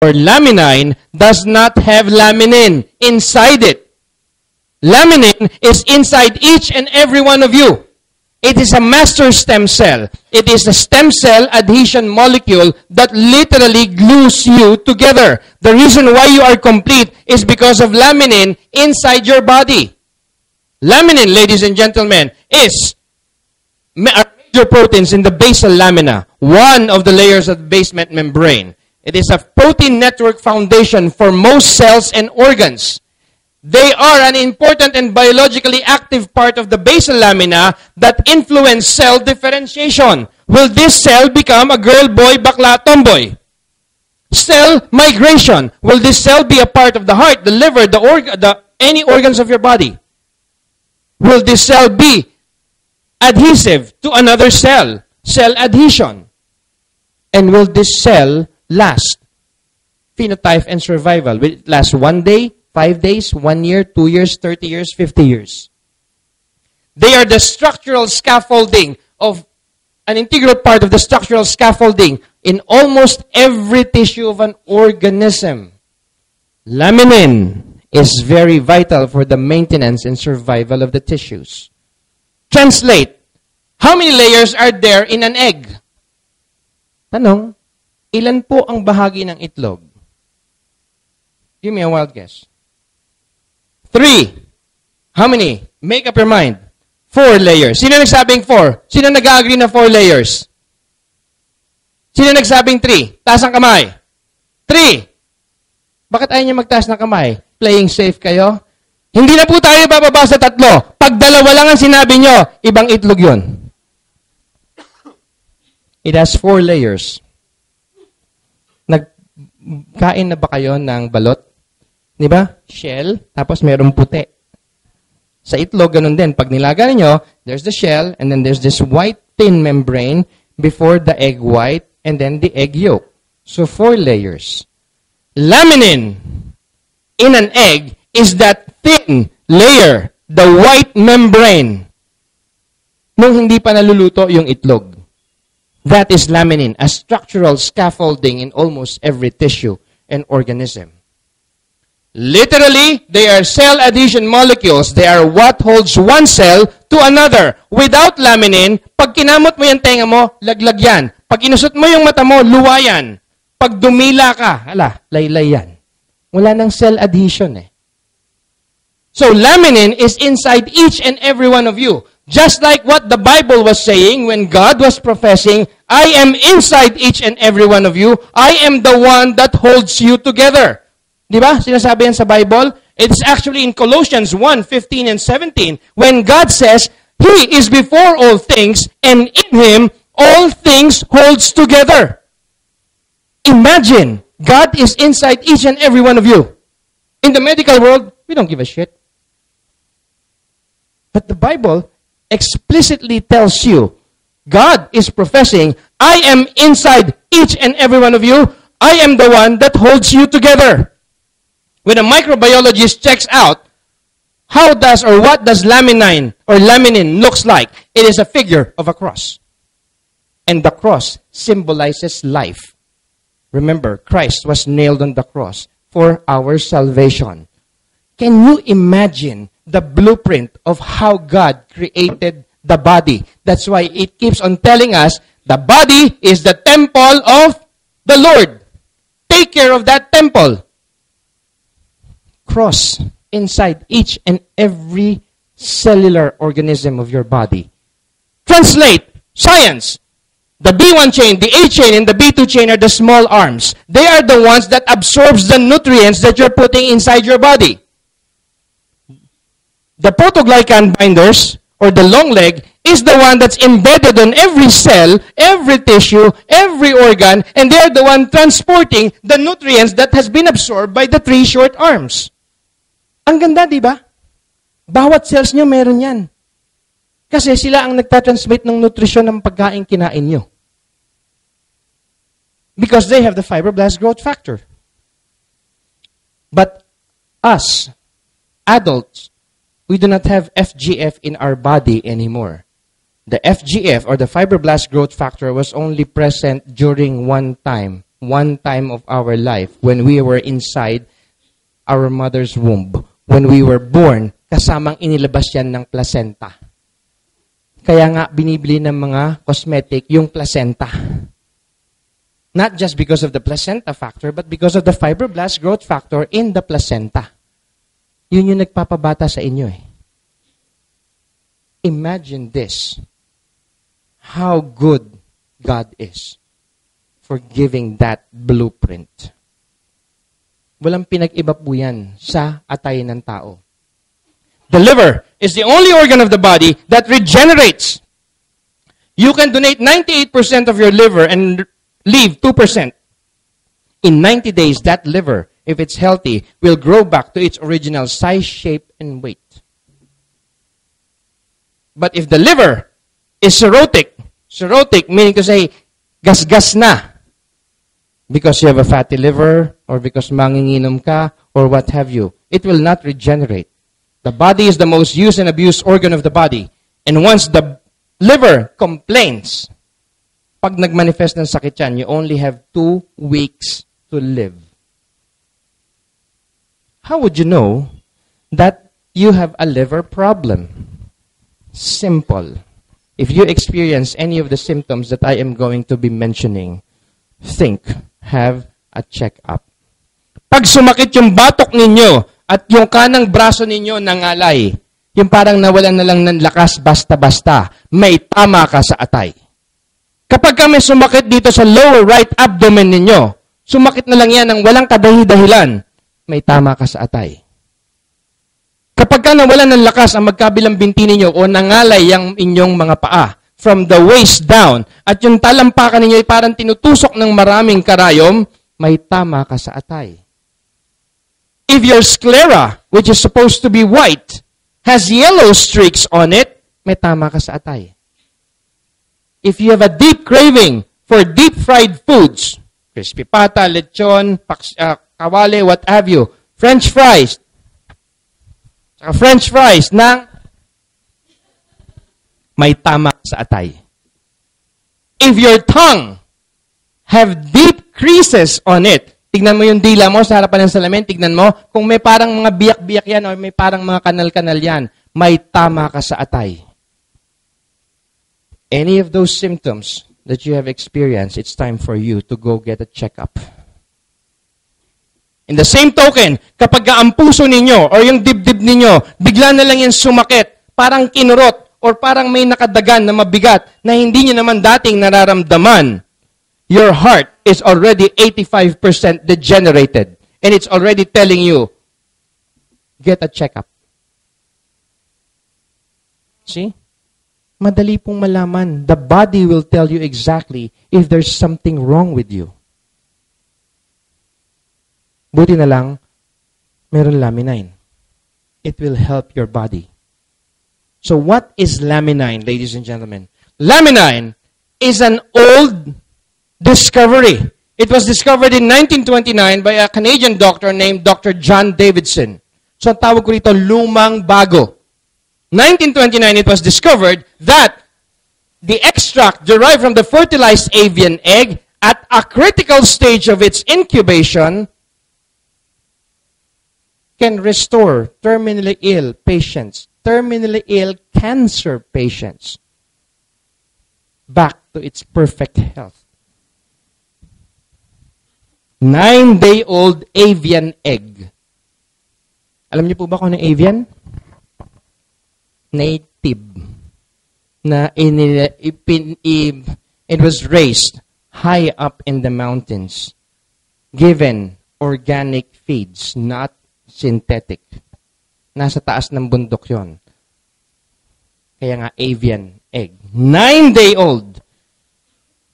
or laminine does not have laminin inside it. Laminin is inside each and every one of you. It is a master stem cell. It is a stem cell adhesion molecule that literally glues you together. The reason why you are complete is because of laminin inside your body. Laminin, ladies and gentlemen, is major proteins in the basal lamina, one of the layers of the basement membrane. It is a protein network foundation for most cells and organs. They are an important and biologically active part of the basal lamina that influence cell differentiation. Will this cell become a girl, boy, bakla, tomboy? Cell migration. Will this cell be a part of the heart, the liver, any organs of your body? Will this cell be adhesive to another cell? Cell adhesion. And will this cell last? Phenotype and survival. Will it last 1 day, 5 days, 1 year, 2 years, 30 years, 50 years? They are the structural scaffolding of an integral part of the structural scaffolding in almost every tissue of an organism. Laminin is very vital for the maintenance and survival of the tissues. Translate, how many layers are there in an egg? Tanong, ilan po ang bahagi ng itlog? Give me a wild guess. 3. How many? Make up your mind. 4 layers. Sino nagsabing 4? Sino nag-agree na 4 layers? Sino nagsabing 3? Taas ang kamay. 3. Bakit ayaw niyo magtaas ng kamay? Playing safe kayo? Hindi na po tayo bababa sa 3. Pag 2 lang ang sinabi nyo, ibang itlog yun. It has 4 layers. Nagkain na ba kayo ng balot? Di ba? Shell, tapos merong puti. Sa itlog, ganun din. Pag nilaga niyo, there's the shell, and then there's this white thin membrane before the egg white, and then the egg yolk. So 4 layers. Laminin in an egg is that thin layer, the white membrane, nung hindi pa naluluto yung itlog. That is laminin, a structural scaffolding in almost every tissue and organism. Literally, they are cell adhesion molecules. They are what holds one cell to another. Without laminin, pag kinamot mo yung tenga mo, laglag yan. Pag inusot mo yung mata mo, luwa yan. Pag dumila ka, laylay yan. Wala nang cell adhesion eh. So laminin is inside each and every one of you. Just like what the Bible was saying when God was professing, I am inside each and every one of you. I am the one that holds you together. Di ba? Sinasabi yan sa Bible. It's actually in Colossians 1:15 and 17 when God says, He is before all things, and in Him all things holds together. Imagine, God is inside each and every one of you. In the medical world, we don't give a shit. But the Bible explicitly tells you, God is professing, I am inside each and every one of you. I am the one that holds you together. When a microbiologist checks out, how does or what does laminin looks like? It is a figure of a cross. And the cross symbolizes life. Remember, Christ was nailed on the cross for our salvation. Can you imagine the blueprint of how God created the body? That's why it keeps on telling us, the body is the temple of the Lord. Take care of that temple. Cross inside each and every cellular organism of your body. Translate, science. The B1 chain, the A chain, and the B2 chain are the small arms. They are the ones that absorbs the nutrients that you're putting inside your body. The protoglycan binders, or the long leg, is the one that's embedded on every cell, every tissue, every organ, and they're the one transporting the nutrients that has been absorbed by the 3 short arms. Ang ganda, di ba? Bawat cells nyo meron yan. Kasi sila ang nagtatransmit ng nutrisyon ng pagkain kinain nyo. Because they have the fibroblast growth factor. But us, adults, we do not have FGF in our body anymore. The FGF, or the fibroblast growth factor, was only present during one time one time of our life when we were inside our mother's womb. When we were born, kasamang inilabas yan ng placenta. Kaya nga, binibili ng mga cosmetic yung placenta. Not just because of the placenta factor, but because of the fibroblast growth factor in the placenta. Yun yung nagpapabata sa inyo eh. Imagine this. How good God is for giving that blueprint. Walang pinag-iba po yan sa atay ng tao. The liver is the only organ of the body that regenerates. You can donate 98% of your liver and leave 2%. In 90 days, that liver, if it's healthy, will grow back to its original size, shape, and weight. But if the liver is cirrhotic meaning to say, gasgas na, because you have a fatty liver, or because manginginom ka, or what have you, it will not regenerate. The body is the most used and abused organ of the body. And once the liver complains, pag nagmanifest ng sakit yan, you only have 2 weeks to live. How would you know that you have a liver problem? Simple. If you experience any of the symptoms that I am going to be mentioning, think, have a check-up. Pag sumakit yung batok ninyo at yung kanang braso ninyo nangalay, yung parang nawalan na lang ng lakas basta-basta, may tama ka sa atay. Kapag may sumakit dito sa lower right abdomen ninyo, sumakit na lang yan ng walang kadahi-dahilan, may tama ka sa atay. Kapag nawalan ng lakas ang magkabilang binti ninyo o nangalay ang inyong mga paa, from the waist down, at yung talampakan ninyo ay parang tinutusok ng maraming karayom, may tama ka sa atay. If your sclera, which is supposed to be white, has yellow streaks on it, may tama ka sa atay. If you have a deep craving for deep-fried foods, crispy pata, lechon, kawali, what have you, French fries na may tama sa atay. If your tongue have deep creases on it, tignan mo yung dila mo sa harapan ng salamin, tignan mo, kung may parang mga biyak-biyak yan o may parang mga kanal-kanal yan, may tama ka sa atay. Any of those symptoms that you have experienced, it's time for you to go get a checkup. In the same token, kapag ang puso ninyo or yung dibdib ninyo, bigla na lang yan sumakit, parang kinurot, or parang may nakadagan na mabigat na hindi nyo naman dating nararamdaman, your heart is already 85% degenerated. And it's already telling you, get a checkup. See? Madali pong malaman. The body will tell you exactly if there's something wrong with you. Buti na lang, meron Laminine. It will help your body. So what is Laminine, ladies and gentlemen? Laminine is an old discovery. It was discovered in 1929 by a Canadian doctor named Dr. John Davidson. So tawag ko rito, lumang bago. 1929, it was discovered that the extract derived from the fertilized avian egg at a critical stage of its incubation can restore terminally ill patients, terminally ill cancer patients, back to its perfect health. 9-day-old avian egg. Alam niyo po ba kung ano avian? Native. It was raised high up in the mountains, given organic feeds, not synthetic. Nasa taas ng bundok yon. Kaya nga avian egg. 9-day-old.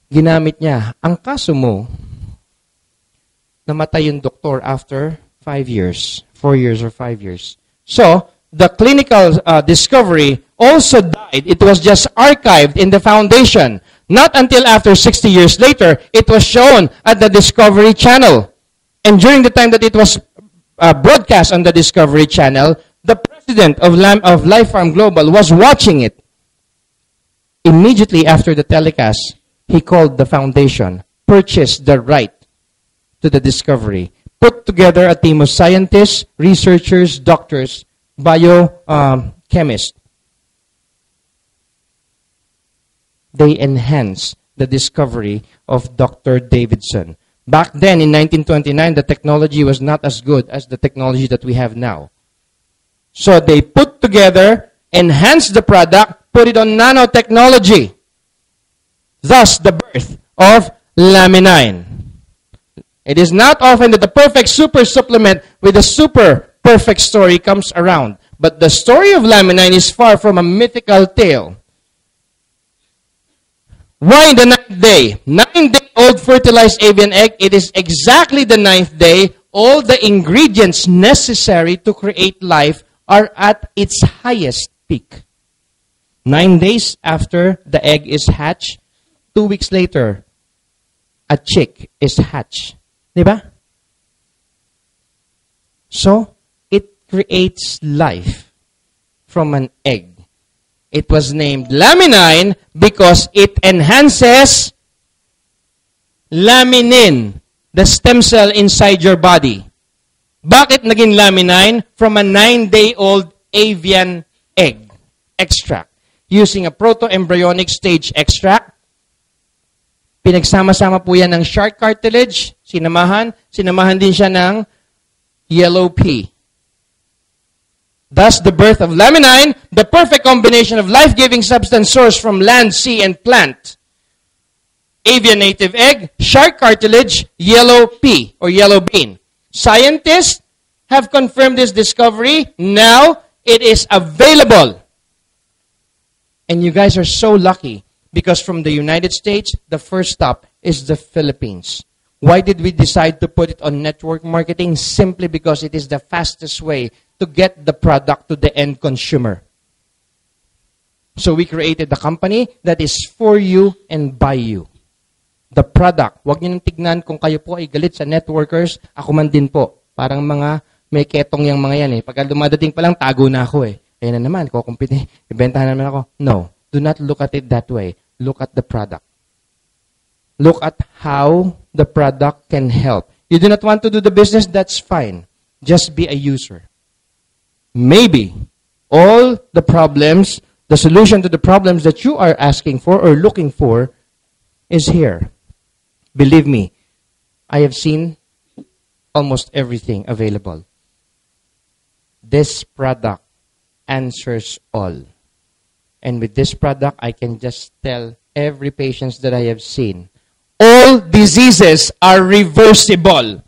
Ginamit niya. Ang kaso mo, namatay yung doktor after 5 years, 4 years or 5 years. So, the clinical discovery also died. It was just archived in the foundation. Not until after 60 years later, it was shown at the Discovery Channel. And during the time that it was broadcast on the Discovery Channel, the president of Life Farm Global was watching it. Immediately after the telecast, he called the foundation, purchased the right to the discovery. Put together a team of scientists, researchers, doctors, biochemists. They enhance the discovery of Dr. Davidson. Back then, in 1929, the technology was not as good as the technology that we have now. So they put together, enhanced the product, put it on nanotechnology. Thus, the birth of Laminine. It is not often that the perfect super supplement with a super perfect story comes around. But the story of Laminine is far from a mythical tale. Why the 9th day? 9-day-old fertilized avian egg. It is exactly the 9th day. All the ingredients necessary to create life are at its highest peak. 9 days after the egg is hatched, 2 weeks later, a chick is hatched. Diba? So, it creates life from an egg. It was named Laminine because it enhances laminin, the stem cell inside your body. Bakit naging Laminine? From a 9-day-old avian egg extract. Using a proto-embryonic stage extract, pinagsama-sama po yan ng shark cartilage, sinamahan din siya ng yellow pea. Thus, the birth of Laminine, the perfect combination of life-giving substance sourced from land, sea, and plant. Avian native egg, shark cartilage, yellow pea or yellow bean. Scientists have confirmed this discovery. Now, it is available. And you guys are so lucky because from the United States, the first stop is the Philippines. Why did we decide to put it on network marketing? Simply because it is the fastest way to get the product to the end consumer. So we created a company that is for you and by you. The product, huwag niyo nang tignan kung kayo po ay galit sa networkers, ako man din po. Parang mga may ketong yung mga yan eh. Pagka dumadating pa lang, tago na ako eh. Kaya na naman, kukumpite, ibentahan naman ako. No, do not look at it that way. Look at the product. Look at how the product can help. You do not want to do the business, that's fine. Just be a user. Maybe all the problems, the solution to the problems that you are asking for or looking for is here. Believe me, I have seen almost everything available. This product answers all. And with this product, I can just tell every patient that I have seen, all diseases are reversible.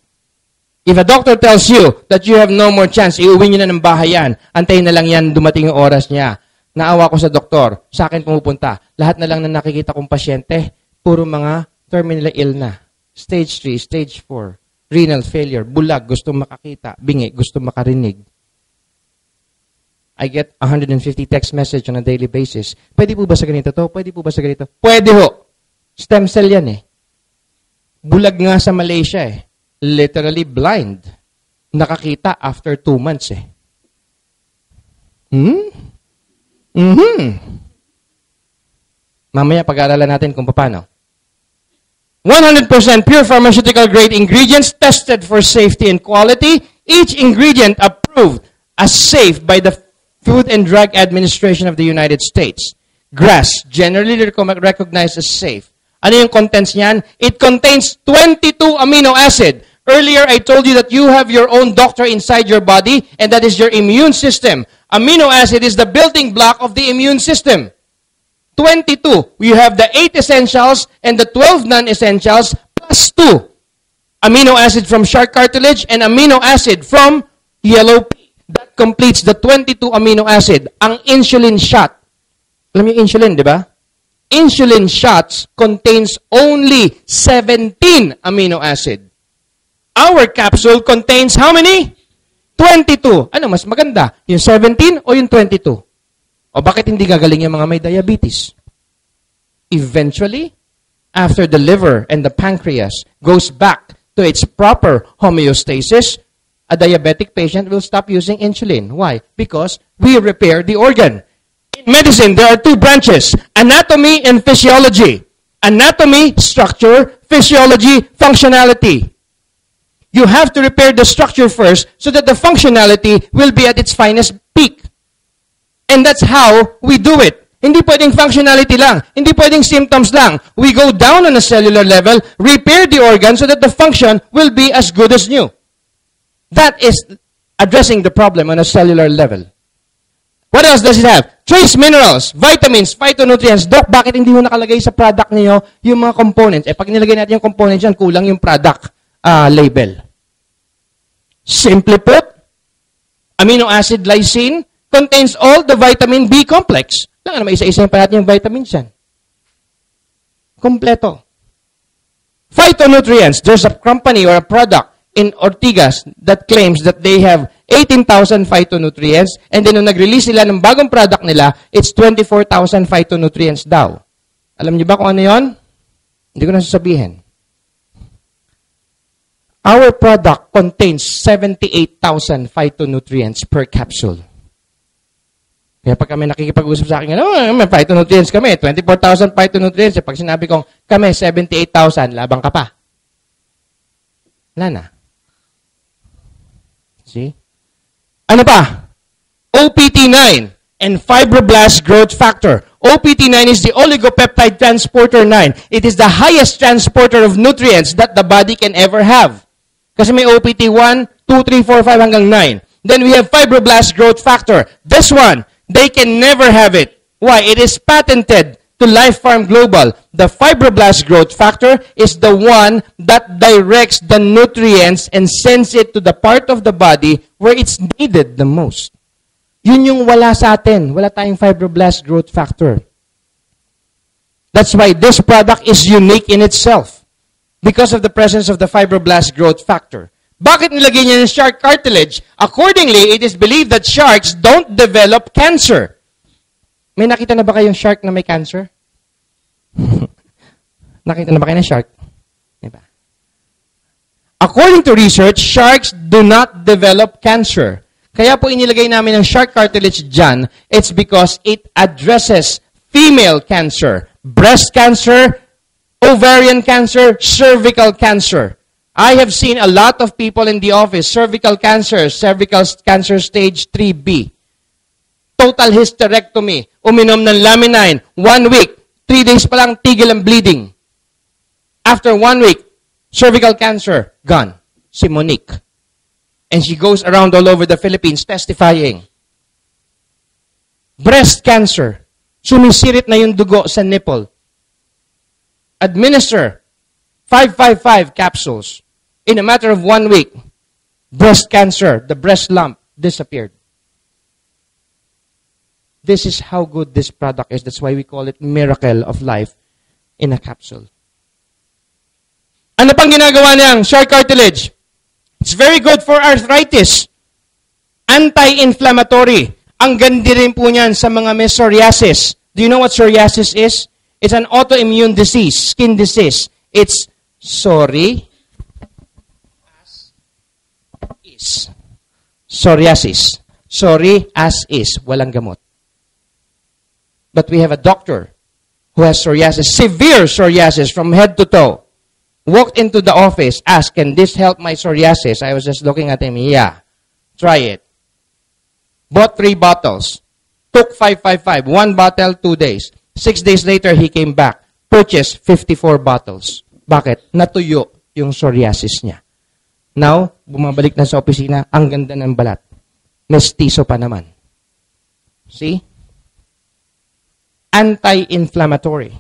If a doctor tells you that you have no more chance, iuwi nyo na ng bahay yan, antayin na lang yan, dumating yung oras niya. Naawa ko sa doktor, sa akin pumupunta. Lahat na lang na nakikita kong pasyente, puro mga terminally ill na. Stage 3, stage 4, renal failure, bulag, gusto makakita, bingi, gusto makarinig. I get 150 text message on a daily basis. Pwede po ba sa ganito to? Pwede po ba sa ganito? Pwede ho. Stem cell yan eh. Bulag nga sa Malaysia eh. Literally blind. Nakakita after 2 months eh. Mamaya pag-aaralan natin kung paano. 100% pure pharmaceutical grade ingredients tested for safety and quality. Each ingredient approved as safe by the Food and Drug Administration of the United States. GRAS, generally recognized as safe. Ano yung contents niyan? It contains 22 amino acid. Earlier, I told you that you have your own doctor inside your body, and that is your immune system. Amino acid is the building block of the immune system. 22. You have the 8 essentials and the 12 non-essentials plus 2. Amino acid from shark cartilage and amino acid from yellow pea. That completes the 22 amino acid. Ang insulin shot. Alam niyo insulin, di ba? Insulin shots contains only 17 amino acid. Our capsule contains how many? 22. Ano mas maganda? Yung 17 o yung 22? O bakit hindi gagaling yung mga may diabetes? Eventually, after the liver and the pancreas goes back to its proper homeostasis, a diabetic patient will stop using insulin. Why? Because we repair the organ. In medicine, there are 2 branches, anatomy and physiology. Anatomy, structure, physiology, functionality. You have to repair the structure first so that the functionality will be at its finest peak. And that's how we do it. Hindi pwedeng functionality lang. Hindi pwedeng symptoms lang. We go down on a cellular level, repair the organ so that the function will be as good as new. That is addressing the problem on a cellular level. What else does it have? Trace minerals, vitamins, phytonutrients. Doc, bakit hindi mo nakalagay sa product niyo yung mga components? Pag nilagay natin yung components yan, kulang yung product label. Simply put, amino acid lysine contains all the vitamin B complex. Lang naman, isa-isayin pa natin yung vitamins yan. Kompleto. Phytonutrients, there's a company or a product in Ortigas that claims that they have 18,000 phytonutrients, and then nung nag-release sila ng bagong product nila, it's 24,000 phytonutrients daw. Alam niyo ba kung ano yon? Hindi ko na sasabihin. Our product contains 78,000 phytonutrients per capsule. Kaya pag kami nakikipag-usap sa akin, may phytonutrients kami, 24,000 phytonutrients. Pag sinabi kong kami, 78,000, labang ka pa. Wala na. See? Ano pa? OPT9 and fibroblast growth factor. OPT9 is the oligopeptide transporter 9. It is the highest transporter of nutrients that the body can ever have. Kasi may OPT1, 2, 3, 4, 5 hanggang 9. Then we have fibroblast growth factor. This one, they can never have it. Why? It is patented to Life Farm Global. The fibroblast growth factor is the one that directs the nutrients and sends it to the part of the body where it's needed the most. Yun yung wala sa atin. Wala tayong fibroblast growth factor. That's why this product is unique in itself because of the presence of the fibroblast growth factor. Bakit nilagay niya ng shark cartilage? Accordingly, it is believed that sharks don't develop cancer. May nakita na ba kayong shark na may cancer? Nakita na ba kayo ng shark? Diba? According to research, sharks do not develop cancer. Kaya po inilagay namin ng shark cartilage dyan, it's because it addresses female cancer, breast cancer, ovarian cancer, cervical cancer. I have seen a lot of people in the office, cervical cancer stage 3B. Total hysterectomy, uminom ng Laminine, 1 week, 3 days pa lang, tigil ang bleeding. After 1 week, cervical cancer, gone. Si Monique. And she goes around all over the Philippines testifying. Breast cancer, sumisirit na yung dugo sa nipple. Administer 555 capsules. In a matter of 1 week, breast cancer, the breast lump, disappeared. This is how good this product is. That's why we call it miracle of life in a capsule. Ano pang ginagawa niyang shark cartilage? It's very good for arthritis. Anti-inflammatory. Ang ganda rin po niyan sa mga may psoriasis. Do you know what psoriasis is? It's an autoimmune disease, skin disease. It's psoriasis. Sorry as is. Walang gamot. But we have a doctor who has psoriasis, severe psoriasis from head to toe. Walked into the office, asked, can this help my psoriasis? I was just looking at him, yeah, try it. Bought 3 bottles. Took 555, 1 bottle, 2 days. 6 days later, he came back. Purchased 54 bottles. Bakit? Natuyo yung psoriasis niya. Now, bumabalik na sa opisina, ang ganda ng balat. Mestizo pa naman. See? Anti-inflammatory.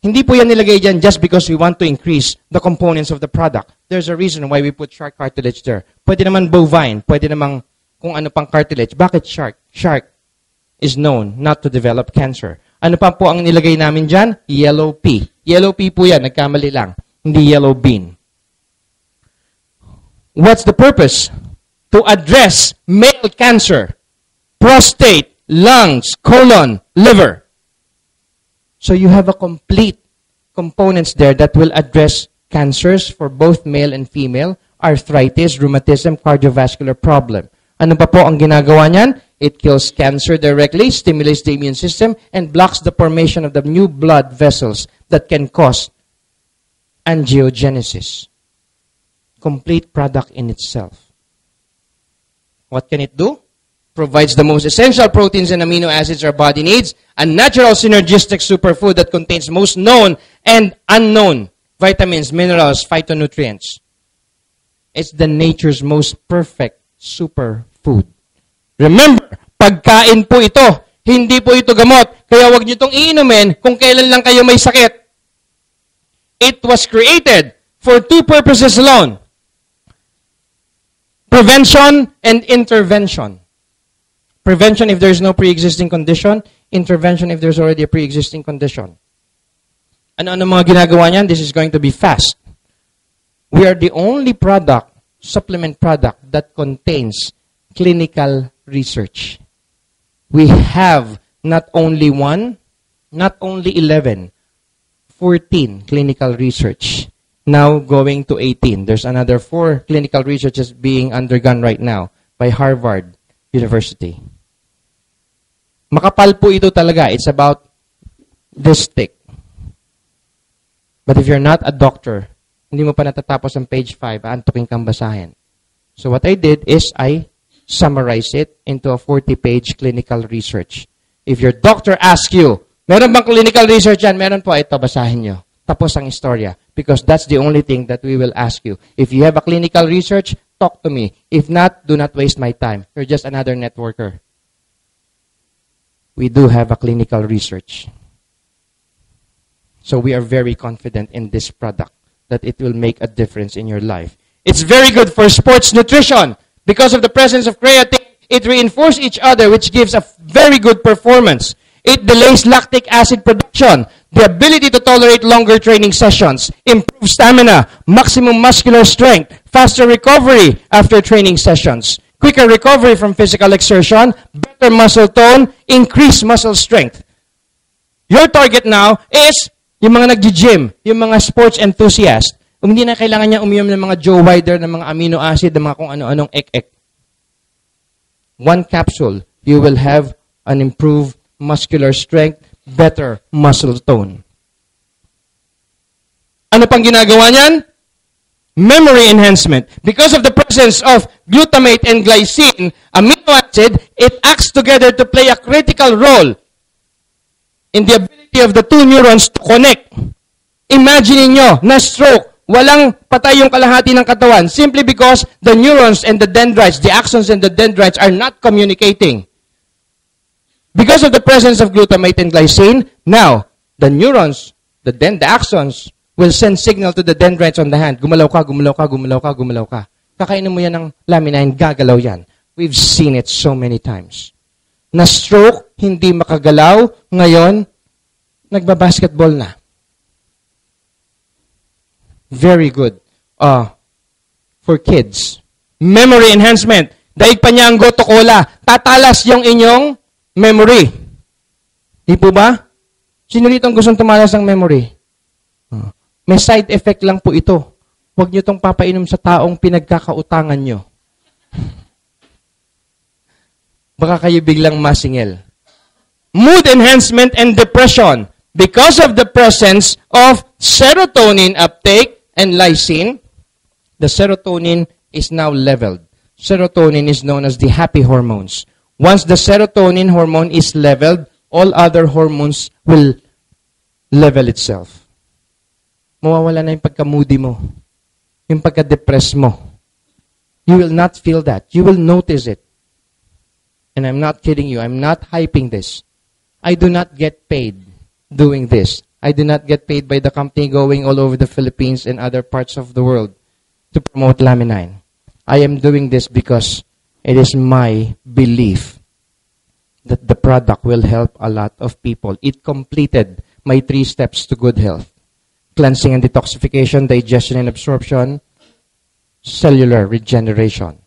Hindi po yan nilagay dyan just because we want to increase the components of the product. There's a reason why we put shark cartilage there. Pwede naman bovine, pwede naman kung ano pang cartilage. Bakit shark? Shark is known not to develop cancer. Ano pa po ang nilagay namin dyan? Yellow pea. Yellow pea po yan, nagkamali lang. Hindi yellow bean. What's the purpose? To address male cancer, prostate, lungs, colon, liver. So you have a complete components there that will address cancers for both male and female, arthritis, rheumatism, cardiovascular problem. Ano pa po ang ginagawa niyan? It kills cancer directly, stimulates the immune system, and blocks the formation of the new blood vessels that can cause angiogenesis. complete product in itself. What can it do? Provides the most essential proteins and amino acids our body needs, a natural synergistic superfood that contains most known and unknown vitamins, minerals, phytonutrients. It's the nature's most perfect superfood. Remember, pagkain po ito, hindi po ito gamot. Kaya huwag niyo itong iinumin kung kailan lang kayo may sakit. It was created for two purposes alone. Prevention and intervention. Prevention if there's no pre-existing condition. Intervention if there's already a pre-existing condition. Ano-ano mga ginagawa niyan? This is going to be fast. We are the only product, supplement product, that contains clinical research. We have not only one, not only 11, 14 clinical research. Now going to 18. There's another 4 clinical researches being undergone right now by Harvard University. Makapal po ito talaga. It's about this thick. But if you're not a doctor, hindi mo pa natatapos ang page 5, aantukin kang basahin. So what I did is I summarized it into a 40-page clinical research. If your doctor asks you, meron bang clinical research yan? Meron po, ito, basahin nyo. Tapos ang istorya. Because that's the only thing that we will ask you. If you have a clinical research, talk to me. If not, do not waste my time. You're just another networker. We do have a clinical research. So we are very confident in this product that it will make a difference in your life. It's very good for sports nutrition. Because of the presence of creatine, it reinforces each other, which gives a very good performance. It delays lactic acid production, the ability to tolerate longer training sessions, improve stamina, maximum muscular strength, faster recovery after training sessions, quicker recovery from physical exertion, better muscle tone, increased muscle strength. Your target now is yung mga nag-gym, yung mga sports enthusiast. Hindi na kailangan niya uminom ng mga Joe Wider, ng mga amino acid, ng mga kung ano-anong ek-ek. One capsule, you will have an improved muscular strength, better muscle tone. Ano pang ginagawa niyan? Memory enhancement. Because of the presence of glutamate and glycine, amino acid, it acts together to play a critical role in the ability of the two neurons to connect. Imagine niyo, na-stroke, walang patay yung kalahati ng katawan simply because the neurons and the dendrites, the axons and the dendrites are not communicating. Because of the presence of glutamate and glycine, now, the neurons, the axons, will send signal to the dendrites on the hand. Gumalaw ka, gumalaw ka, gumalaw ka, gumalaw ka. Kakainin mo yan ng laminine, gagalaw yan. We've seen it so many times. Na-stroke, hindi makagalaw, ngayon, nagbabasketball na. Very good. For kids. Memory enhancement. Daig pa niya ang goto cola. Tatalas yung inyong memory. Di po ba? Sino dito ang gustong tumalas ng memory? May side effect lang po ito. Huwag nyo itong papainom sa taong pinagkakautangan nyo. Baka kayo biglang masingil. Mood enhancement and depression. Because of the presence of serotonin uptake and lysine, the serotonin is now leveled. Serotonin is known as the happy hormones. Once the serotonin hormone is leveled, all other hormones will level itself. Mawawala na yung pagka-moody mo. Yung pagka-depress mo. You will not feel that. You will notice it. And I'm not kidding you. I'm not hyping this. I do not get paid doing this. I do not get paid by the company going all over the Philippines and other parts of the world to promote Laminine. I am doing this because it is my belief that the product will help a lot of people. It completed my 3 steps to good health. Cleansing and detoxification, digestion and absorption, cellular regeneration.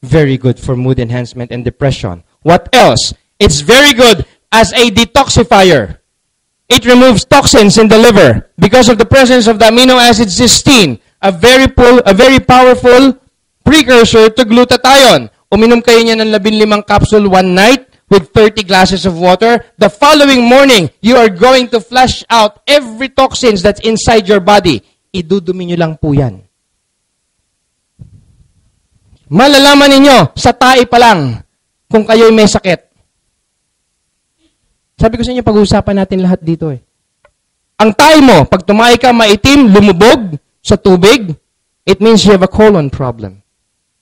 Very good for mood enhancement and depression. What else? It's very good as a detoxifier. It removes toxins in the liver because of the presence of the amino acid cysteine, a very powerful precursor to glutathione. Uminom kayo niya ng 15 capsule one night with 30 glasses of water. The following morning, you are going to flush out every toxins that's inside your body. Idudumi nyo lang po yan. Malalaman ninyo, sa tae pa lang, kung kayo'y may sakit. Sabi ko sa inyo, pag-uusapan natin lahat dito eh. Ang tae mo, pag tumae ka, maitim, lumubog sa tubig, it means you have a colon problem.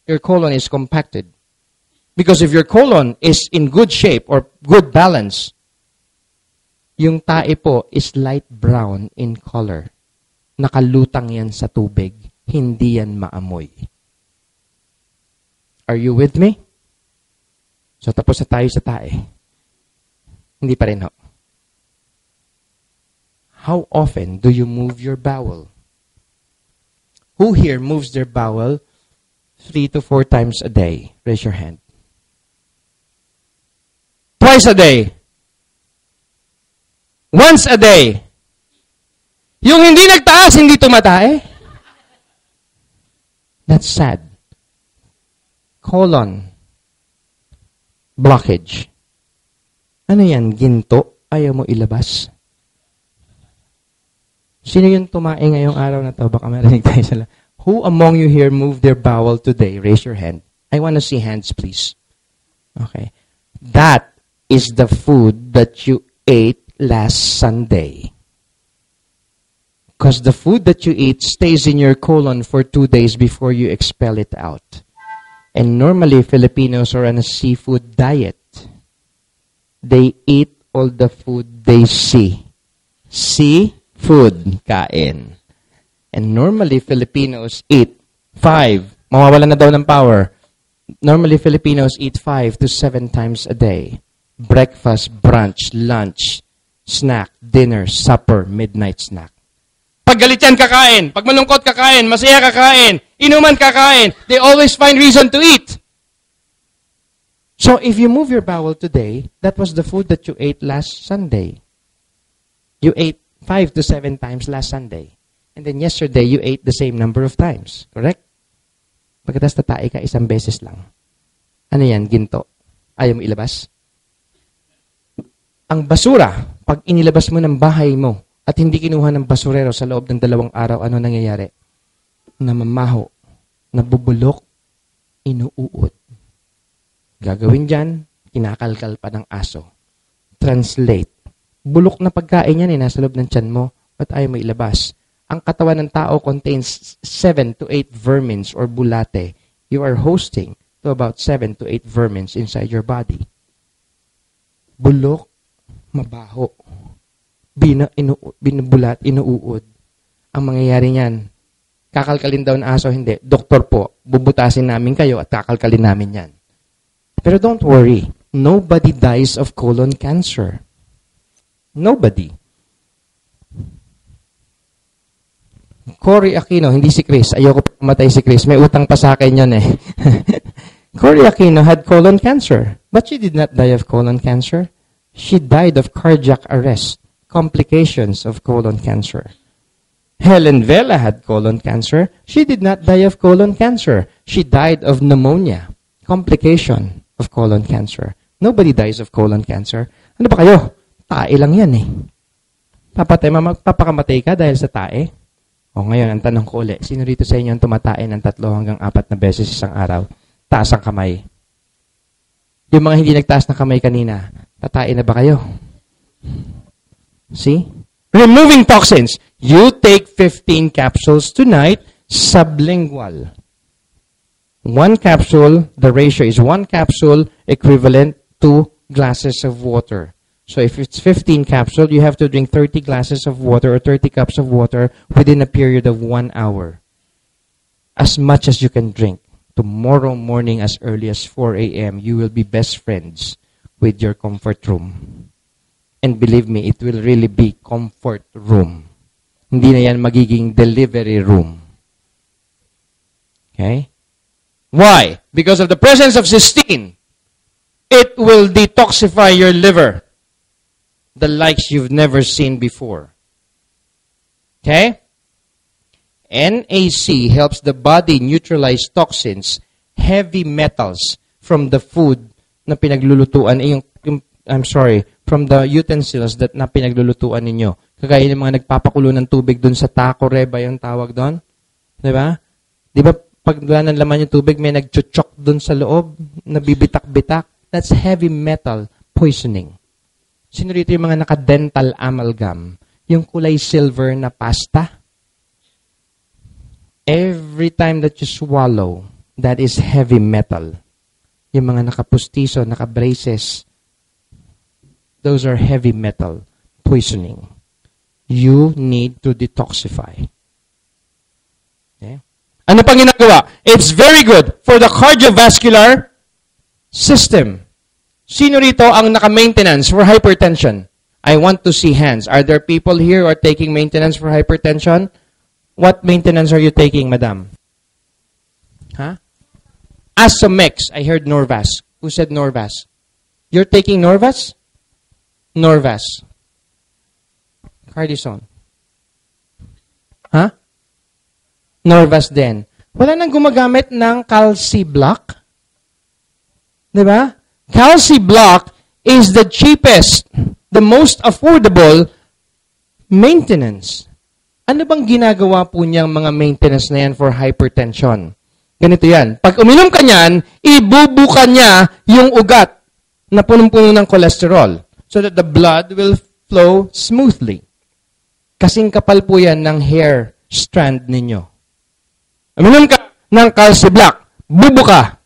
Your colon is compacted. Because if your colon is in good shape or good balance, yung tae po is light brown in color. Nakalutang yan sa tubig. Hindi yan maamoy. Are you with me? So tapos na tayo sa tae. Hindi pa rin ho. How often do you move your bowel? Who here moves their bowel 3 to 4 times a day? Raise your hand. Twice a day. Once a day. Yung hindi nagtaas, hindi tumatae. That's sad. Colon. Blockage. Ano yan? Ginto? Ayaw mo ilabas? Sino yung tumae ngayong araw na to? Baka marinig tayo sila. Who among you here moved their bowel today? Raise your hand. I want to see hands, please. Okay. That is the food that you ate last Sunday. Because the food that you eat stays in your colon for 2 days before you expel it out. And normally, Filipinos are on a seafood diet. They eat all the food they see. Seafood, kain. And normally, Filipinos eat 5. Mawawalan na daw ng power. Normally, Filipinos eat 5 to 7 times a day. Breakfast, brunch, lunch, snack, dinner, supper, midnight snack. Pag galit yan, kakain. Pag malungkot, kakain. Masaya, kakain. Inuman, kakain. They always find reason to eat. So, if you move your bowel today, that was the food that you ate last Sunday. You ate 5 to 7 times last Sunday. And then yesterday, you ate the same number of times. Correct? Pagkatas tatae ka, 1 beses lang. Ano yan? Ginto. Ayaw mo ilabas? Ang basura, pag inilabas mo ng bahay mo, at hindi kinuha ng basurero sa loob ng 2 araw, ano nangyayari? Namamaho, nabubulok, inuuod. Gagawin dyan, kinakalkal pa ng aso. Translate. Bulok na pagkain yan nasa loob ng tiyan mo, at ayaw mo ilabas. Ang katawan ng tao contains 7 to 8 vermins or bulate. You are hosting to about 7 to 8 vermins inside your body. Bulok, mabaho. Binubulat, inuuod. Ang mangyayari niyan, kakalkalin daw ng aso, hindi. Doktor po, bubutasin namin kayo at kakalkalin namin yan. Pero don't worry, nobody dies of colon cancer. Nobody. Cory Aquino, hindi si Chris. Ayoko pumatay si Chris. May utang pa sa akin yun eh. Cory Aquino had colon cancer. But she did not die of colon cancer. She died of cardiac arrest. Complications of colon cancer. Helen Vela had colon cancer. She did not die of colon cancer. She died of pneumonia. Complication of colon cancer. Nobody dies of colon cancer. Ano ba kayo? Tae lang yan eh. Papakamatay ka dahil sa tae? O ngayon, ang tanong ko ulit, sino rito sa inyo ang tumatae ng 3 hanggang 4 na beses isang araw? Taas ang kamay. Yung mga hindi nagtaas ng kamay kanina, tatae na ba kayo? See? Removing toxins. You take 15 capsules tonight, sublingual. 1 capsule, the ratio is 1 capsule equivalent to glasses of water. So if it's 15 capsules, you have to drink 30 glasses of water or 30 cups of water within a period of 1 hour. As much as you can drink. Tomorrow morning as early as 4 a.m., you will be best friends with your comfort room. And believe me, it will really be comfort room. Hindi na yan magiging delivery room. Okay? Why? Because of the presence of cysteine. It will detoxify your liver. The likes you've never seen before. Okay? NAC helps the body neutralize toxins, heavy metals from the food na pinaglulutuan, from the utensils that na pinaglulutuan ninyo. Kagaya ng mga nagpapakulo ng tubig dun sa taco reba yung tawag doon. Diba? Diba pag wala ng laman yung tubig, may nagchuchok dun sa loob, nabibitak-bitak. That's heavy metal poisoning. Sino rito yung mga naka-dental amalgam? Yung kulay silver na pasta? Every time that you swallow, that is heavy metal. Yung mga nakapustiso, naka-braces, those are heavy metal poisoning. You need to detoxify. Okay? Ano pang ginagawa? It's very good for the cardiovascular system. Sino rito ang naka-maintenance for hypertension? I want to see hands. Are there people here who are taking maintenance for hypertension? What maintenance are you taking, madam? Huh? Asomex. I heard Norvas. Who said Norvas? You're taking Norvas? Norvas. Cardizone. Huh? Norvas din. Wala nang gumagamit ng Calci Block? Diba? Calci Block is the cheapest, the most affordable maintenance. Ano bang ginagawa po niyang mga maintenance na yan for hypertension? Ganito yan. Pag uminom ka niyan, ibubuka niya yung ugat na punong-puno ng cholesterol so that the blood will flow smoothly. Kasing kapal po yan ng hair strand ninyo. Uminom ka ng Calci Block, bubuka.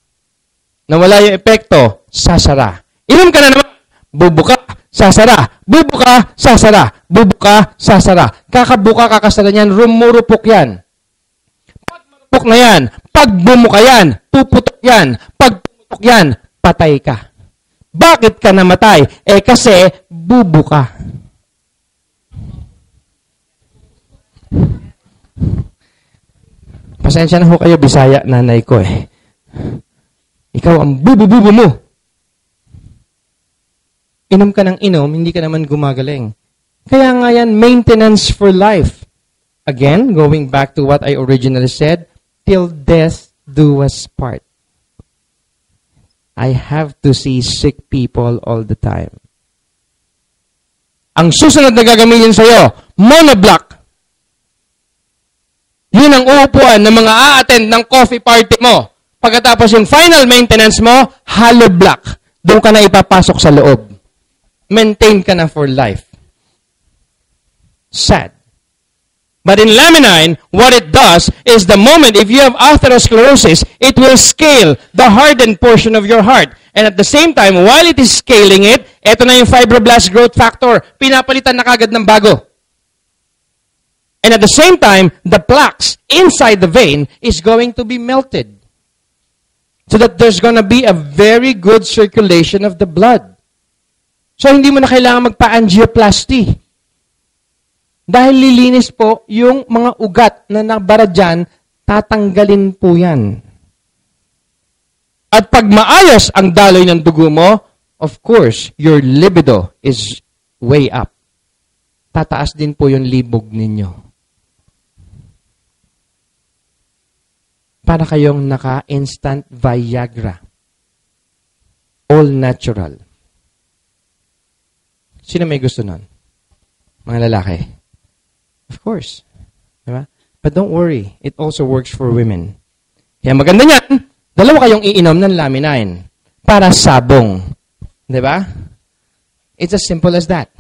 Nawala yung epekto, sasara. Inom ka na naman, bubuka, sasara. Bubuka, sasara. Bubuka, sasara. Kakabuka, kakasara niyan, rumurupok yan. Pag marupok na yan, pag bumuka yan, puputok yan. Pag puputok yan, patay ka. Bakit ka namatay? Kasi bubuka. Pasensya na ho kayo, Bisaya, nanay ko eh. Ikaw ang bubu-bubu mo. Inom ka ng inom, hindi ka naman gumagaling. Kaya nga yan, maintenance for life. Again, going back to what I originally said, till death do us part. I have to see sick people all the time. Ang susunod na gagamitin sa'yo, monoblock. Yun ang uupuan ng mga a-attend ng coffee party mo. Pagkatapos yung final maintenance mo, hollow block. Doon ka na ipapasok sa loob. Maintain ka na for life. Sad. But in Laminine, what it does is the moment if you have atherosclerosis, it will scale the hardened portion of your heart. And at the same time, while it is scaling it, eto na yung fibroblast growth factor. Pinapalitan na kagad ng bago. And at the same time, the plaques inside the vein is going to be melted. So that there's going to be a very good circulation of the blood. So hindi mo na kailangan magpa-angioplasty. Dahil lilinis po yung mga ugat na nabara dyan, tatanggalin po yan. At pag maayos ang daloy ng dugo mo, of course, your libido is way up. Tataas din po yung libog ninyo. Para kayong naka-instant Viagra. All natural. Sino may gusto nun? Mga lalaki. Of course. Diba? But don't worry, it also works for women. Kaya maganda niyan, dalawa kayong iinom ng Laminine para sabong. Diba? It's as simple as that.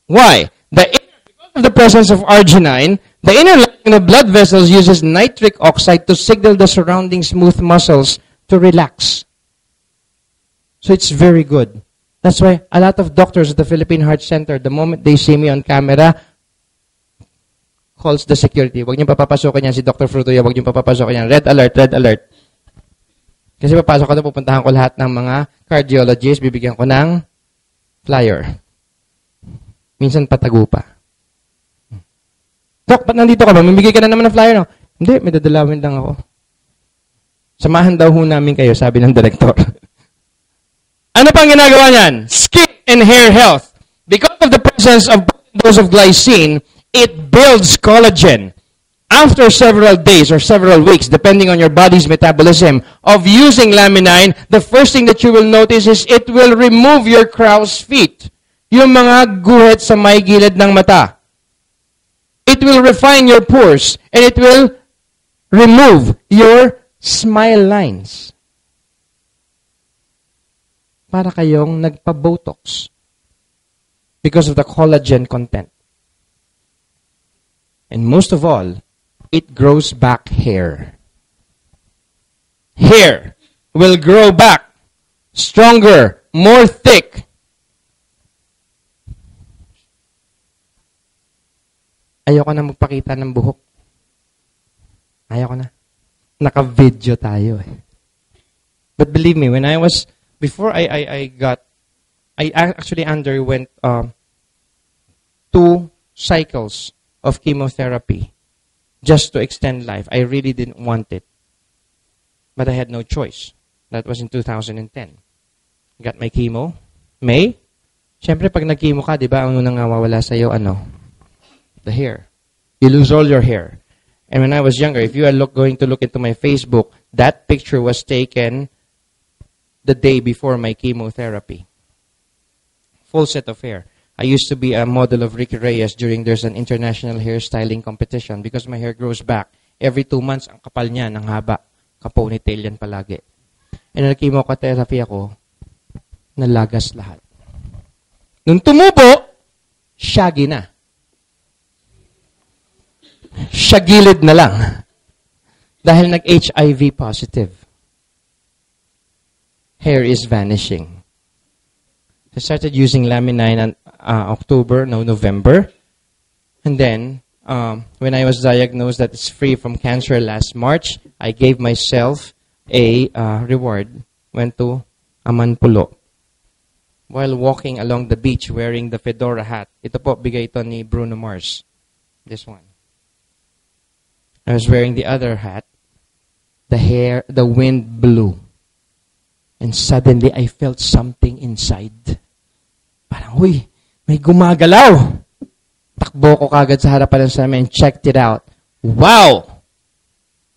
Why? Because of the presence of arginine, the inner lining of blood vessels uses nitric oxide to signal the surrounding smooth muscles to relax. So it's very good. That's why a lot of doctors at the Philippine Heart Center, the moment they see me on camera, calls the security. Huwag niyo papapasokan yan si Dr. Frutoya, huwag niyo papapasokan yan. Red alert, red alert. Kasi papasok ko na, pupuntahan ko lahat ng mga cardiologists, bibigyan ko ng flyer. Minsan patago pa. Dok, ba't nandito ka ba? Mamigay ka na naman ng flyer, no? Hindi, may dadalawin lang ako. Samahan daw ho namin kayo, sabi ng director. Ano pang ginagawa niyan? Skin and hair health. Because of the presence of dose of glycine, it builds collagen. After several days or several weeks, depending on your body's metabolism, of using Laminine, the first thing that you will notice is it will remove your crow's feet. Yung mga guhit sa may gilid ng mata. It will refine your pores and it will remove your smile lines. Para kayong nagpa-Botox because of the collagen content. And most of all, it grows back hair. Hair will grow back stronger, more thick. Ayoko na magpakita ng buhok. Ayoko na. Naka-video tayo eh. But believe me, before I actually underwent 2 cycles of chemotherapy just to extend life. I really didn't want it. But I had no choice. That was in 2010. Got my chemo. May. Siyempre, pag nag-chemo ka, di ba, ang unang mawawala sa'yo, the hair. You lose all your hair. And when I was younger, if you are going to look into my Facebook, that picture was taken the day before my chemotherapy. Full set of hair. I used to be a model of Ricky Reyes there's an international hairstyling competition because my hair grows back. Every 2 months, ang kapal niya, ang haba. Ka-ponytail yan palagi. And nag-chemotherapy ako, nalagas lahat. Nung tumubo, shaggy na. Shagilid na lang. Dahil nag-HIV positive. Hair is vanishing. I started using Laminine in November. And then, when I was diagnosed that it's free from cancer last March, I gave myself a reward. Went to Amanpulo. While walking along the beach wearing the fedora hat. Ito po, bigay ito ni Bruno Mars. This one. I was wearing the other hat. The wind blew. And suddenly, I felt something inside. Parang, uy, may gumagalaw. Takbo ko kagad sa harapan ng salamin and checked it out. Wow!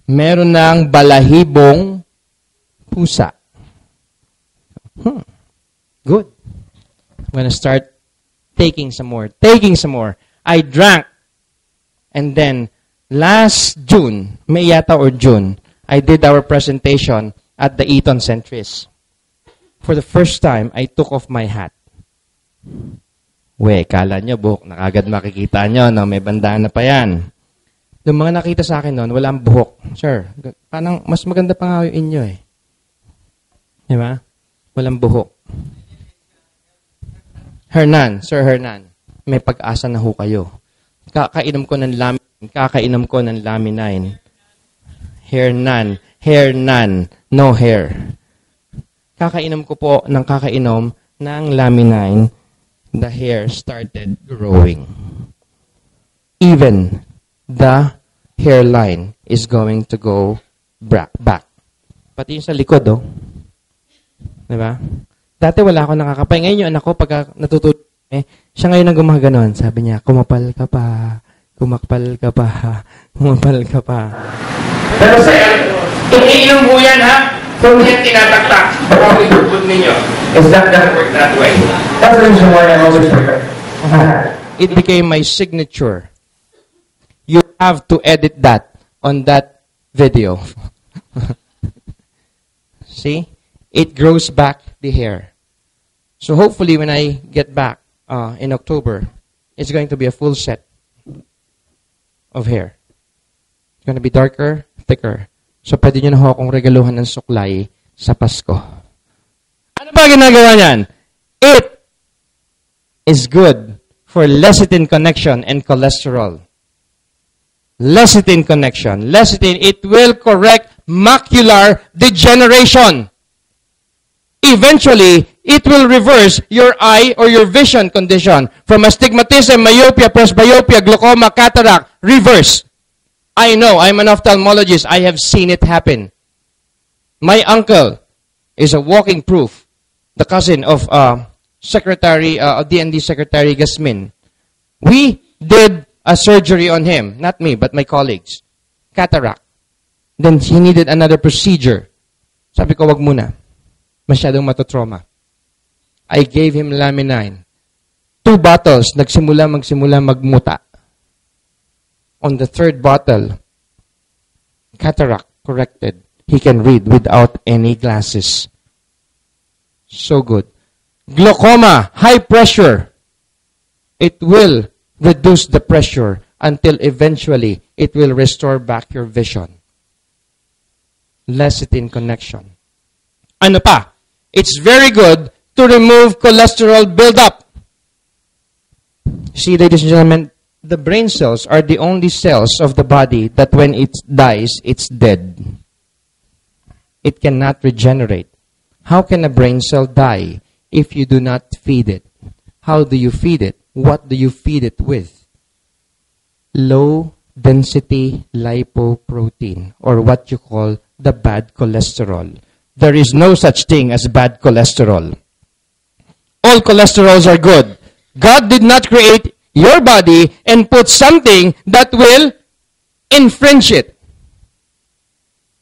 Meron ng balahibong pusa. Good. I'm gonna start taking some more. I drank. And then, last June, May yata or June, I did our presentation at the Eton Centris. For the first time, I took off my hat. Kala nyo, buhok na kagad makikita nyo, no? May bandana pa yan. Yung mga nakita sa akin noon, walang buhok. Sir, parang mas maganda pa nga yung inyo eh. Di ba? Walang buhok. Sir Hernan, may pag-asa na ho kayo. Kakainom ko ng Laminine. Hair none, no hair. Kakainom ko po ng Laminine. The hair started growing. Even the hairline is going to go back. Pati yung sa likod, oh. Diba? Dati wala ako nakakapay. Ngayon yung anak ko, pagka natutulog, siya ngayon ang gumaganon. Sabi niya, kumapal ka pa. Pero sir, iniinom mo yan, ha? Kung yan tinataktak, baka itupod ninyo. Is that gonna work that way? That's the reason why I always prepare. It became my signature. You have to edit that on that video. See? It grows back the hair. So hopefully when I get back in October, it's going to be a full set of hair. It's going to be darker, thicker. So pwede nyo na ho akong regaluhan ng suklay sa Pasko. Ano ba ginagawa niyan? It is good for lecithin connection and cholesterol. Lecithin connection. Lecithin, it will correct macular degeneration. Eventually, it will reverse your eye or your vision condition from astigmatism, myopia, presbyopia, glaucoma, cataract. Reverse. I know, I'm an ophthalmologist. I have seen it happen. My uncle is a walking proof. The cousin of DND Secretary Gasmin. We did a surgery on him. Not me, but my colleagues. Cataract. Then he needed another procedure. Sabi ko, wag muna. Masyadong matotrauma. I gave him Laminine. 2 bottles, magsimula magmuta. On the 3rd bottle, Cataract corrected. He can read without any glasses. So good. Glaucoma, high pressure. It will reduce the pressure until eventually it will restore back your vision. Lecithin connection. Ano pa? It's very good to remove cholesterol buildup. See, ladies and gentlemen, the brain cells are the only cells of the body that when it dies, it's dead. It cannot regenerate. How can a brain cell die if you do not feed it? How do you feed it? What do you feed it with? Low density lipoprotein, or what you call the bad cholesterol. There is no such thing as bad cholesterol. All cholesterols are good. God did not create your body and put something that will infringe it.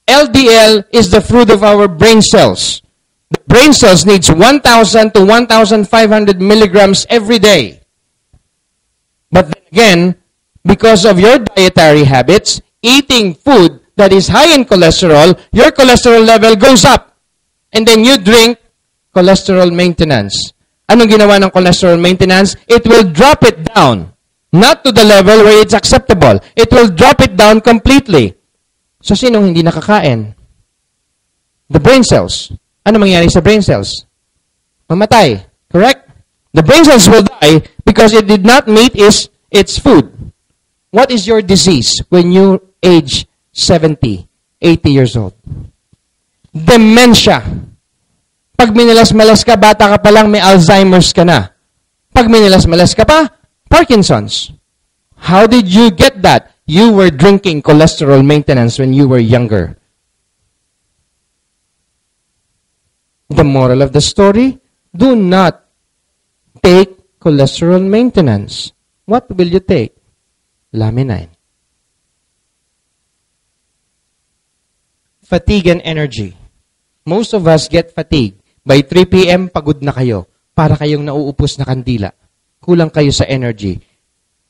LDL is the fruit of our brain cells. The brain cells needs 1,000 to 1,500 milligrams every day. But then again, because of your dietary habits, eating food that is high in cholesterol, your cholesterol level goes up. And then you drink cholesterol maintenance. Anong ginawa ng cholesterol maintenance? It will drop it down. Not to the level where it's acceptable. It will drop it down completely. So, sinong hindi nakakain? The brain cells. Ano mangyari sa brain cells? Mamatay. Correct? The brain cells will die because it did not meet its food. What is your disease when you age 70, 80 years old? Dementia. Pag minalas-malas ka, bata ka pa lang, may Alzheimer's ka na. Pag minalas-malas ka pa, Parkinson's. How did you get that? You were drinking cholesterol maintenance when you were younger. The moral of the story, do not take cholesterol maintenance. What will you take? Laminine. Fatigue and energy. Most of us get fatigued. By 3 p.m., pagod na kayo. Para kayong nauupos na kandila. Kulang kayo sa energy.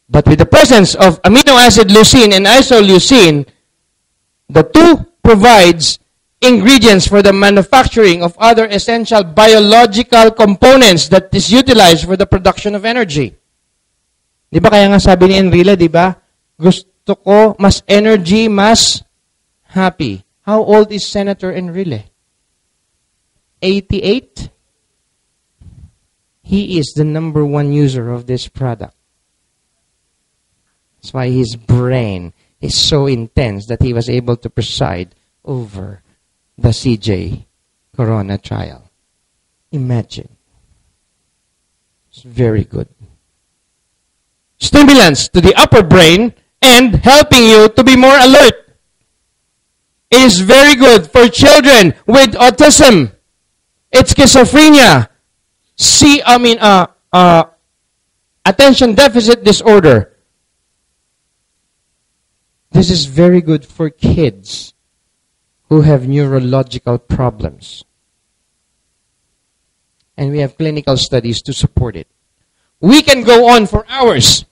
But with the presence of amino acid leucine and isoleucine, the two provides ingredients for the manufacturing of other essential biological components that is utilized for the production of energy. Di ba kaya nga sabi ni Enrile, di ba? Gusto ko mas energy, mas happy. How old is Senator Enrile? 88? He is the number one user of this product. That's why his brain is so intense that he was able to preside over the CJ Corona trial. Imagine. It's very good. Stimulants to the upper brain and helping you to be more alert. It is very good for children with autism. It's schizophrenia. Attention deficit disorder. This is very good for kids who have neurological problems. And we have clinical studies to support it. We can go on for hours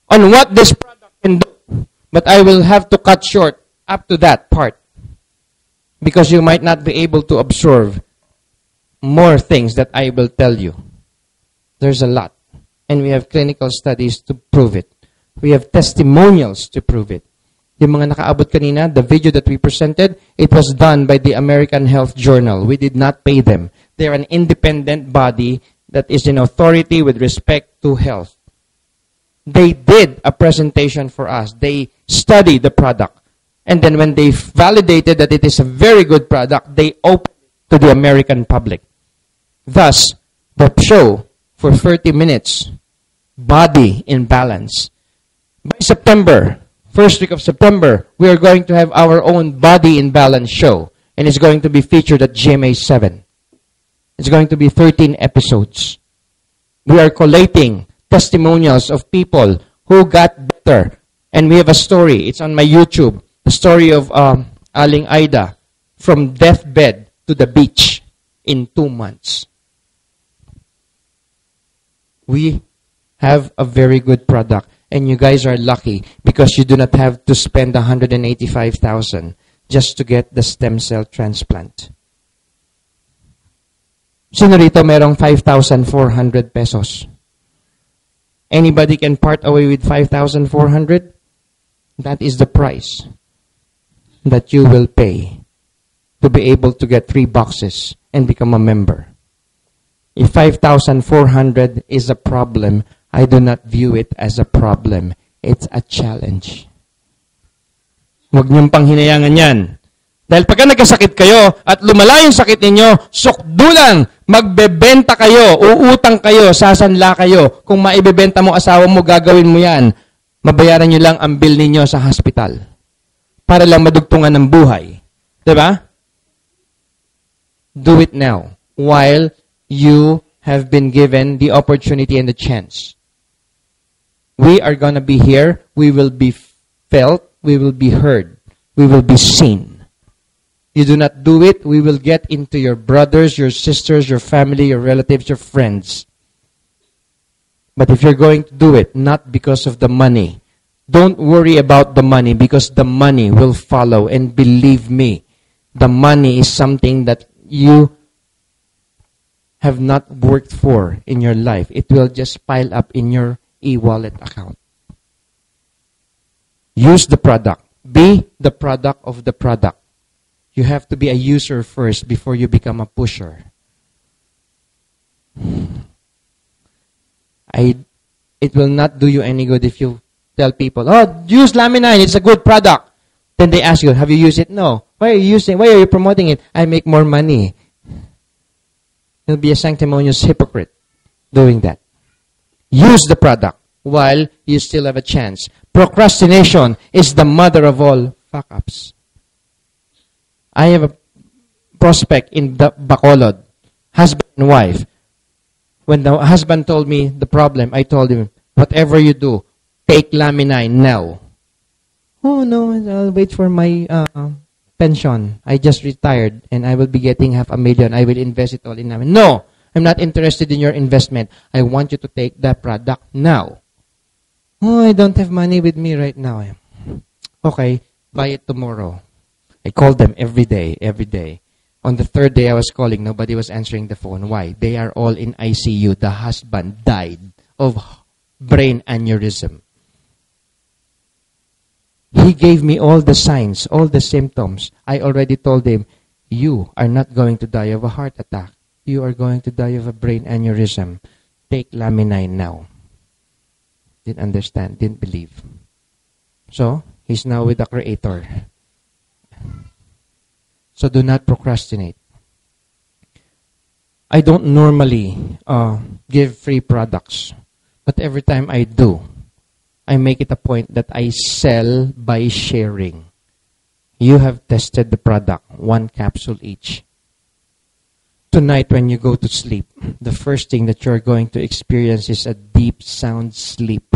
on what this product can do, but I will have to cut short up to that part because you might not be able to absorb more things that I will tell you. There's a lot. And we have clinical studies to prove it. We have testimonials to prove it. Yung mga nakaabot kanina, the video that we presented, it was done by the American Health Journal. We did not pay them. They're an independent body that is in authority with respect to health. They did a presentation for us. They studied the product. And then when they validated that it is a very good product, they opened it to the American public. Thus, the show for 30 minutes, Body in Balance. By September, first week of September, we are going to have our own Body in Balance show. And it's going to be featured at GMA 7. It's going to be 13 episodes. We are collating testimonials of people who got better. And we have a story. It's on my YouTube. The story of Aling Aida from deathbed to the beach in 2 months. We have a very good product. And you guys are lucky because you do not have to spend $185,000 just to get the stem cell transplant. Sino rito merong 5,400 pesos? Anybody can part away with 5,400? That is the price that you will pay to be able to get 3 boxes and become a member. If 5,400 is a problem, I do not view it as a problem. It's a challenge. Huwag niyong panghinayangan yan. Dahil pagka nagkasakit kayo at lumala yung sakit ninyo, sukdulang, magbebenta kayo, uutang kayo, sasanla kayo. Kung maibebenta mo asawa mo, gagawin mo yan. Mabayaran nyo lang ang bill ninyo sa hospital. Para lang madugtungan ng buhay. Diba? Do it now. While you have been given the opportunity and the chance. We are gonna be here. We will be felt. We will be heard. We will be seen. You do not do it, we will get into your brothers, your sisters, your family, your relatives, your friends. But if you're going to do it, not because of the money, don't worry about the money because the money will follow. And believe me, the money is something that you have not worked for in your life. It will just pile up in your e-wallet account. Use the product. Be the product of the product. You have to be a user first before you become a pusher. It will not do you any good if you tell people, oh, use Laminine, it's a good product. Then they ask you, have you used it? No. Why are you using? Why are you promoting it? I make more money. You'll be a sanctimonious hypocrite doing that. Use the product while you still have a chance. Procrastination is the mother of all fuck-ups. I have a prospect in Bacolod, husband and wife. When the husband told me the problem, I told him, whatever you do, take Laminine now. Oh, no, I'll wait for my pension. I just retired and I will be getting $500,000. I will invest it all in Laminine. No, I'm not interested in your investment. I want you to take that product now. Oh, I don't have money with me right now. Okay, buy it tomorrow. I called them every day. On the 3rd day I was calling, nobody was answering the phone. Why? They are all in ICU. The husband died of brain aneurysm. He gave me all the signs, all the symptoms. I already told him, you are not going to die of a heart attack. You are going to die of a brain aneurysm. Take Laminine now. Didn't understand, didn't believe. So, he's now with the Creator. So do not procrastinate. I don't normally give free products. But every time I do, I make it a point that I sell by sharing. You have tested the product, 1 capsule each. Tonight when you go to sleep, the first thing that you're going to experience is a deep sound sleep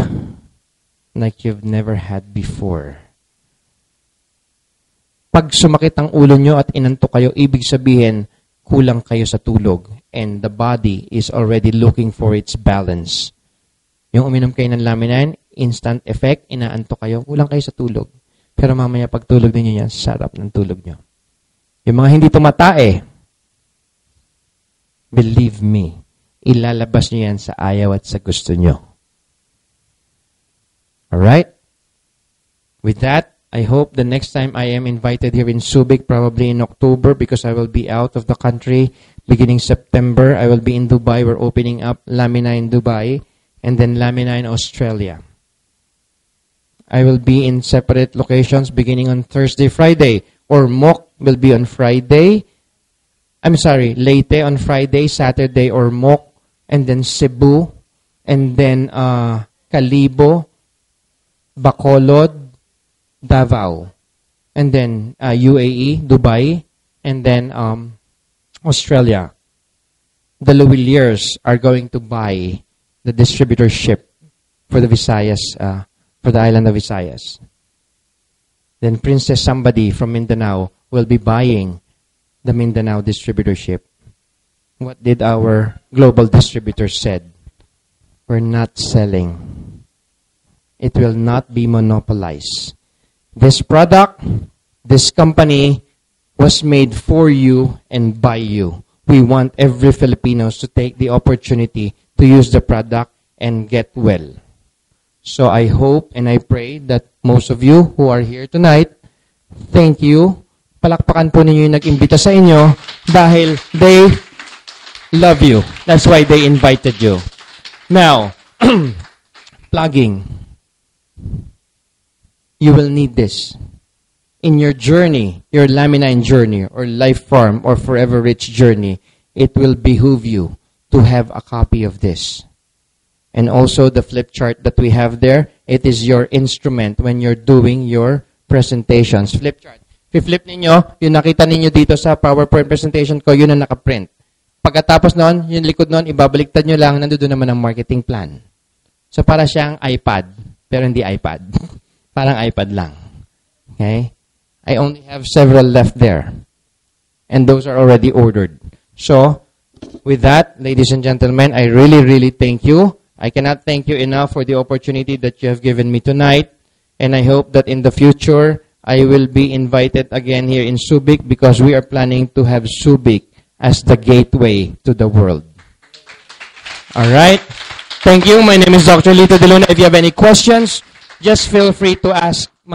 like you've never had before. Pag sumakit ang ulo nyo at inantok kayo, ibig sabihin, kulang kayo sa tulog. And the body is already looking for its balance. Yung uminom kayo ng Laminine, instant effect, inaantok kayo, kulang kayo sa tulog. Pero mamaya pag tulog ninyo yan, sarap ng tulog nyo. Yung mga hindi tumatae, believe me, ilalabas nyo yan sa ayaw at sa gusto nyo. Alright? With that, I hope the next time I am invited here in Subic, probably in October, because I will be out of the country. Beginning September, I will be in Dubai. We're opening up Laminine Dubai and then Laminine Australia. I will be in separate locations beginning on Thursday, Friday. Ormoc will be on Friday. I'm sorry, Leyte on Friday, Saturday, Ormoc, and then Cebu, and then Calibo, Bacolod, Davao, and then UAE, Dubai, and then Australia. The Luwiliers are going to buy the distributorship for the Visayas, for the island of Visayas. Then Princess somebody from Mindanao will be buying the Mindanao distributorship. What did our global distributor said? We're not selling. It will not be monopolized. This product, This company was made for you and by you. We want every Filipinos to take the opportunity to use the product and get well. So I hope and I pray that most of you who are here tonight, thank you. Palakpakan po ninyo yung nag-imbita sa inyo dahil they love you. That's why they invited you. Now, plugging. You will need this. In your journey, your Laminine journey, or Life Farm, or Forever Rich journey, it will behoove you to have a copy of this. And also the flip chart that we have there, it is your instrument when you're doing your presentations. Flip chart. Flip ninyo, yung nakita ninyo dito sa PowerPoint presentation ko, yun ang nakaprint. Pagkatapos noon, yung likod noon, ibabaliktad nyo lang, nandoon naman ang marketing plan. So para siyang iPad, pero hindi iPad. Parang iPad lang. Okay? I only have several left there. And those are already ordered. So, with that, ladies and gentlemen, I really, really thank you. I cannot thank you enough for the opportunity that you have given me tonight. And I hope that in the future, I will be invited again here in Subic because we are planning to have Subic as the gateway to the world. All right. Thank you. My name is Dr. Lito De Luna. If you have any questions, just feel free to ask